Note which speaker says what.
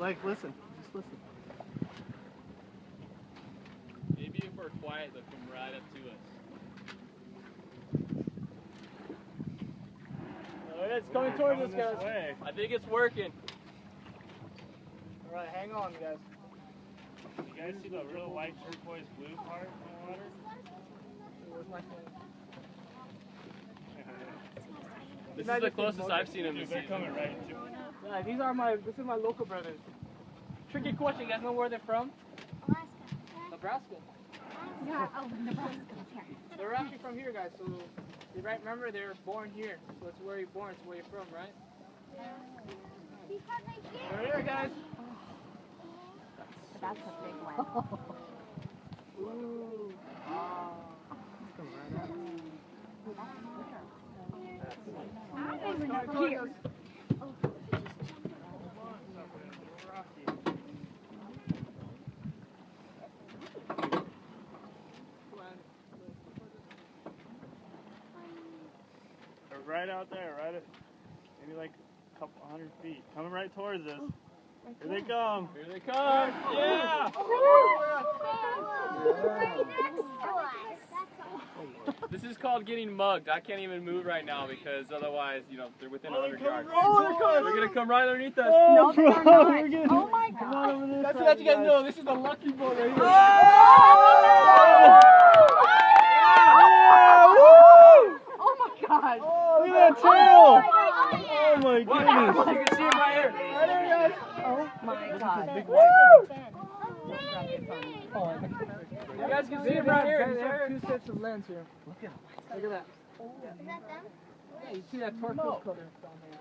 Speaker 1: Like, listen. Just listen.
Speaker 2: Maybe if we're quiet, they'll come right up to us.
Speaker 1: It's coming towards us, guys.
Speaker 2: I think it's working.
Speaker 1: Alright, hang on, guys.
Speaker 3: You guys see the real light turquoise blue part in the water?
Speaker 1: Where's my phone?
Speaker 2: This is the closest I've seen him this
Speaker 3: They're
Speaker 2: season.
Speaker 3: coming right to us.
Speaker 1: Yeah, this is my local brothers. Tricky question, you guys know where they're from?
Speaker 4: Alaska.
Speaker 1: Nebraska.
Speaker 4: Yeah, oh, Nebraska. Yeah.
Speaker 1: They're actually from here, guys, so you right, remember they're born here. So it's where you're born, it's where you're from, right? They're here, guys.
Speaker 4: That's a big one.
Speaker 1: Ooh.
Speaker 4: Here.
Speaker 3: They're right out there, right at maybe like a couple 100 feet. Coming right towards us. Here they come.
Speaker 2: Here they come. Yeah. This is called getting mugged. I can't even move right now because otherwise, you know, they're within 100 yards. They're gonna come right underneath us.
Speaker 4: No, they're not. Oh my God.
Speaker 1: That's to let you guys know, this is the lucky boat right here.
Speaker 4: Oh my God.
Speaker 3: Look at that tail!
Speaker 4: Oh
Speaker 3: Oh my goodness!
Speaker 2: You can see it right here.
Speaker 4: Oh my God.
Speaker 2: You guys can see it right here.
Speaker 1: They have two sets of lens here. Look at that.
Speaker 4: Is that them?
Speaker 1: Yeah, you see that torque color down there.